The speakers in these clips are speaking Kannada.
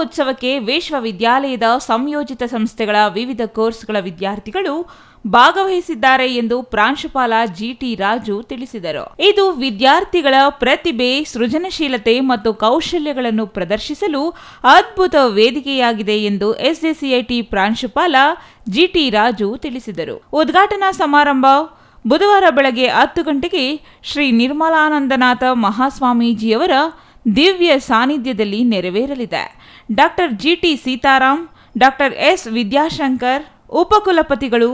ಉತ್ಸವಕ್ಕೆ ವಿಶ್ವವಿದ್ಯಾಲಯದ ಸಂಯೋಜಿತ ಸಂಸ್ಥೆಗಳ ವಿವಿಧ ಕೋರ್ಸ್ಗಳ ವಿದ್ಯಾರ್ಥಿಗಳು ಭಾಗವಹಿಸಿದ್ದಾರೆ ಎಂದು ಪ್ರಾಂಶುಪಾಲ ಜಿಟಿ ರಾಜು ತಿಳಿಸಿದರು. ಇದು ವಿದ್ಯಾರ್ಥಿಗಳ ಪ್ರತಿಭೆ, ಸೃಜನಶೀಲತೆ ಮತ್ತು ಕೌಶಲ್ಯಗಳನ್ನು ಪ್ರದರ್ಶಿಸಲು ಅದ್ಭುತ ವೇದಿಕೆಯಾಗಿದೆ ಎಂದು ಎಸ್ಜೆಸಿಐಟಿ ಪ್ರಾಂಶುಪಾಲ ಜಿಟಿ ರಾಜು ತಿಳಿಸಿದರು. ಉದ್ಘಾಟನಾ ಸಮಾರಂಭ ಬುಧವಾರ ಬೆಳಗ್ಗೆ 10 ಗಂಟೆಗೆ ಶ್ರೀ ನಿರ್ಮಲಾನಂದನಾಥ ಮಹಾಸ್ವಾಮೀಜಿಯವರ ದಿವ್ಯ ಸಾನ್ನಿಧ್ಯದಲ್ಲಿ ನೆರವೇರಲಿದೆ. ಡಾಕ್ಟರ್ ಜಿಟಿ ಸೀತಾರಾಮ್, ಡಾಕ್ಟರ್ ಎಸ್ ವಿದ್ಯಾಶಂಕರ್, ಉಪಕುಲಪತಿಗಳು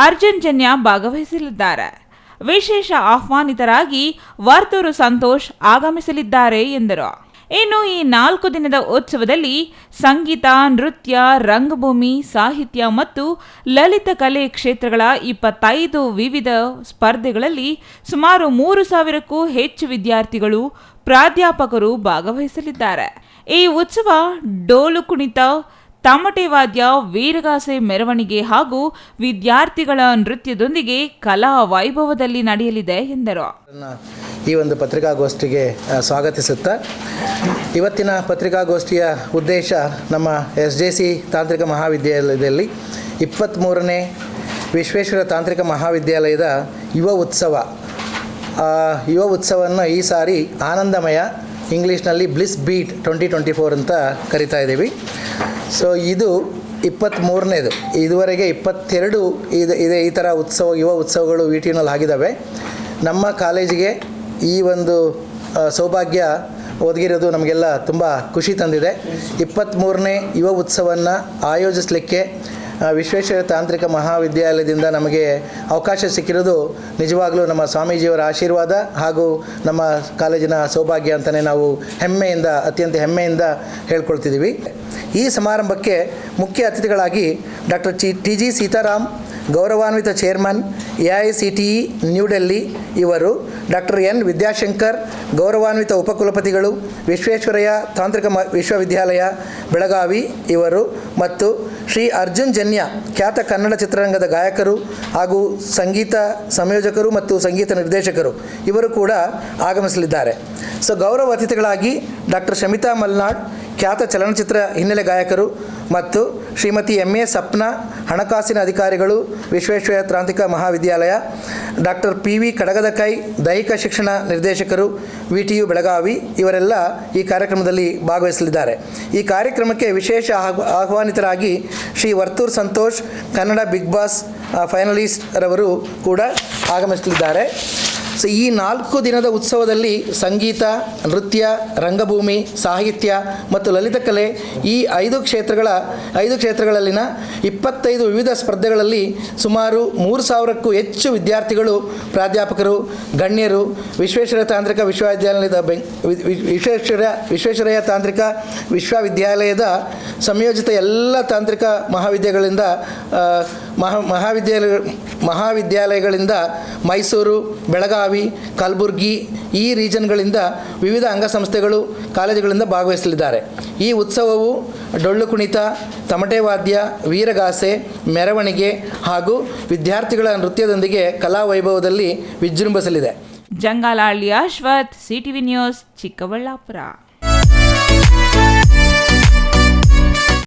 ಅರ್ಜುನ್ ಜನ್ಯ ಭಾಗವಹಿಸಲಿದ್ದಾರೆ. ವಿಶೇಷ ಆಹ್ವಾನಿತರಾಗಿ ವರ್ತೂರು ಸಂತೋಷ್ ಆಗಮಿಸಲಿದ್ದಾರೆ ಎಂದರು. ಇನ್ನು ಈ 4 ದಿನದ ಉತ್ಸವದಲ್ಲಿ ಸಂಗೀತ, ನೃತ್ಯ, ರಂಗಭೂಮಿ, ಸಾಹಿತ್ಯ ಮತ್ತು ಲಲಿತ ಕಲೆ ಕ್ಷೇತ್ರಗಳ 25 ವಿವಿಧ ಸ್ಪರ್ಧೆಗಳಲ್ಲಿ ಸುಮಾರು 3,000ಕ್ಕೂ ಹೆಚ್ಚು ವಿದ್ಯಾರ್ಥಿಗಳು, ಪ್ರಾಧ್ಯಾಪಕರು ಭಾಗವಹಿಸಲಿದ್ದಾರೆ. ಈ ಉತ್ಸವ ಡೋಲು ಕುಣಿತ, ತಮಟೆ ವಾದ್ಯ, ವೀರಗಾಸೆ ಮೆರವಣಿಗೆ ಹಾಗೂ ವಿದ್ಯಾರ್ಥಿಗಳ ನೃತ್ಯದೊಂದಿಗೆ ಕಲಾ ವೈಭವದಲ್ಲಿ ನಡೆಯಲಿದೆ ಎಂದರು. ಈ ಒಂದು ಪತ್ರಿಕಾಗೋಷ್ಠಿಗೆ ಸ್ವಾಗತಿಸುತ್ತಾ, ಇವತ್ತಿನ ಪತ್ರಿಕಾಗೋಷ್ಠಿಯ ಉದ್ದೇಶ ನಮ್ಮ ಎಸ್ಜೆಸಿ ತಾಂತ್ರಿಕ ಮಹಾವಿದ್ಯಾಲಯದಲ್ಲಿ 23ನೇ ವಿಶ್ವೇಶ್ವರ ತಾಂತ್ರಿಕ ಮಹಾವಿದ್ಯಾಲಯದ ಯುವ ಉತ್ಸವವನ್ನು ಈ ಸಾರಿ ಆನಂದಮಯ, ಇಂಗ್ಲೀಷ್ನಲ್ಲಿ ಬ್ಲಿಸ್ ಬೀಟ್ 2024 ಅಂತ ಕರಿತಾ ಇದ್ದೀವಿ. ಸೊ ಇದು 23ನೇದು. ಇದುವರೆಗೆ 22 ಇದೆ ಈ ಥರ ಯುವ ಉತ್ಸವಗಳು ವಿಟಿನಲ್ಲಿ ಆಗಿದ್ದಾವೆ. ನಮ್ಮ ಕಾಲೇಜಿಗೆ ಈ ಒಂದು ಸೌಭಾಗ್ಯ ಒದಗಿರೋದು ನಮಗೆಲ್ಲ ತುಂಬ ಖುಷಿ ತಂದಿದೆ. 23ನೇ ಯುವ ಉತ್ಸವವನ್ನು ಆಯೋಜಿಸಲಿಕ್ಕೆ ವಿಶ್ವೇಶ್ವರ ತಾಂತ್ರಿಕ ಮಹಾವಿದ್ಯಾಲಯದಿಂದ ನಮಗೆ ಅವಕಾಶ ಸಿಕ್ಕಿರೋದು ನಿಜವಾಗಲೂ ನಮ್ಮ ಸ್ವಾಮೀಜಿಯವರ ಆಶೀರ್ವಾದ ಹಾಗೂ ನಮ್ಮ ಕಾಲೇಜಿನ ಸೌಭಾಗ್ಯ ಅಂತಲೇ ನಾವು ಅತ್ಯಂತ ಹೆಮ್ಮೆಯಿಂದ ಹೇಳ್ಕೊಳ್ತಿದ್ದೀವಿ. ಈ ಸಮಾರಂಭಕ್ಕೆ ಮುಖ್ಯ ಅತಿಥಿಗಳಾಗಿ ಡಾಕ್ಟರ್ ಟಿ.ಜಿ. ಸೀತಾರಾಮ್, ಗೌರವಾನ್ವಿತ ಚೇರ್ಮನ್ AICTE ನ್ಯೂ ಡೆಲ್ಲಿ ಇವರು, ಡಾಕ್ಟರ್ ಎನ್ ವಿದ್ಯಾಶಂಕರ್, ಗೌರವಾನ್ವಿತ ಉಪಕುಲಪತಿಗಳು, ವಿಶ್ವೇಶ್ವರಯ್ಯ ತಾಂತ್ರಿಕ ವಿಶ್ವವಿದ್ಯಾಲಯ ಬೆಳಗಾವಿ ಇವರು, ಮತ್ತು ಶ್ರೀ ಅರ್ಜುನ್ ಜನ್ಯ, ಖ್ಯಾತ ಕನ್ನಡ ಚಿತ್ರರಂಗದ ಗಾಯಕರು ಹಾಗೂ ಸಂಗೀತ ಸಂಯೋಜಕರು ಮತ್ತು ಸಂಗೀತ ನಿರ್ದೇಶಕರು ಇವರು ಕೂಡ ಆಗಮಿಸಲಿದ್ದಾರೆ. ಸೊ ಗೌರವ ಅತಿಥಿಗಳಾಗಿ ಡಾಕ್ಟರ್ ಶಮಿತಾ ಮಲ್ನಾಡ್, ಖ್ಯಾತ ಚಲನಚಿತ್ರ ಹಿನ್ನೆಲೆ ಗಾಯಕರು, ಮತ್ತು ಶ್ರೀಮತಿ MA ಸಪ್ನಾ, ಹಣಕಾಸಿನ ಅಧಿಕಾರಿಗಳು, ವಿಶ್ವೇಶ್ವರ ತಾಂತ್ರಿಕ ಮಹಾವಿದ್ಯಾಲಯ, ಡಾಕ್ಟರ್ PV ಕಡಗದಕೈ, ದೈಹಿಕ ಶಿಕ್ಷಣ ನಿರ್ದೇಶಕರು, VTU ಬೆಳಗಾವಿ ಇವರೆಲ್ಲ ಈ ಕಾರ್ಯಕ್ರಮದಲ್ಲಿ ಭಾಗವಹಿಸಲಿದ್ದಾರೆ. ಈ ಕಾರ್ಯಕ್ರಮಕ್ಕೆ ವಿಶೇಷ ಆಹ್ವಾನಿತರಾಗಿ Shri Varthur Santosh, Kannada Bigg Boss finalist ರವರು ಕೂಡ ಆಗಮಿಸಲಿದ್ದಾರೆ. ಸೊ ಈ 4 ದಿನದ ಉತ್ಸವದಲ್ಲಿ ಸಂಗೀತ, ನೃತ್ಯ, ರಂಗಭೂಮಿ, ಸಾಹಿತ್ಯ ಮತ್ತು ಲಲಿತ ಕಲೆ ಈ 5 ಕ್ಷೇತ್ರಗಳಲ್ಲಿನ 25 ವಿವಿಧ ಸ್ಪರ್ಧೆಗಳಲ್ಲಿ ಸುಮಾರು 3,000ಕ್ಕೂ ಹೆಚ್ಚು ವಿದ್ಯಾರ್ಥಿಗಳು, ಪ್ರಾಧ್ಯಾಪಕರು, ಗಣ್ಯರು, ವಿಶ್ವೇಶ್ವರ ತಾಂತ್ರಿಕ ವಿಶ್ವವಿದ್ಯಾಲಯದ ವಿಶ್ವೇಶ್ವರಯ್ಯ ತಾಂತ್ರಿಕ ವಿಶ್ವವಿದ್ಯಾಲಯದ ಸಂಯೋಜಿತ ಎಲ್ಲ ತಾಂತ್ರಿಕ ಮಹಾವಿದ್ಯಾಲಯಗಳಿಂದ ಮೈಸೂರು, ಬೆಳಗಾವಿ, ಕಲಬುರಗಿ ಈ ರೀಜನ್ಗಳಿಂದ ವಿವಿಧ ಅಂಗಸಂಸ್ಥೆಗಳು, ಕಾಲೇಜುಗಳಿಂದ ಭಾಗವಹಿಸಲಿದ್ದಾರೆ. ಈ ಉತ್ಸವವು ಡೊಳ್ಳು ಕುಣಿತ, ತಮಟೆ ವಾದ್ಯ, ವೀರಗಾಸೆ, ಮೆರವಣಿಗೆ ಹಾಗೂ ವಿದ್ಯಾರ್ಥಿಗಳ ನೃತ್ಯದೊಂದಿಗೆ ಕಲಾ ವೈಭವದಲ್ಲಿ ವಿಜೃಂಭಿಸಲಿದೆ. Jangalahalli Ashwath, CTV news, Chikkaballapur.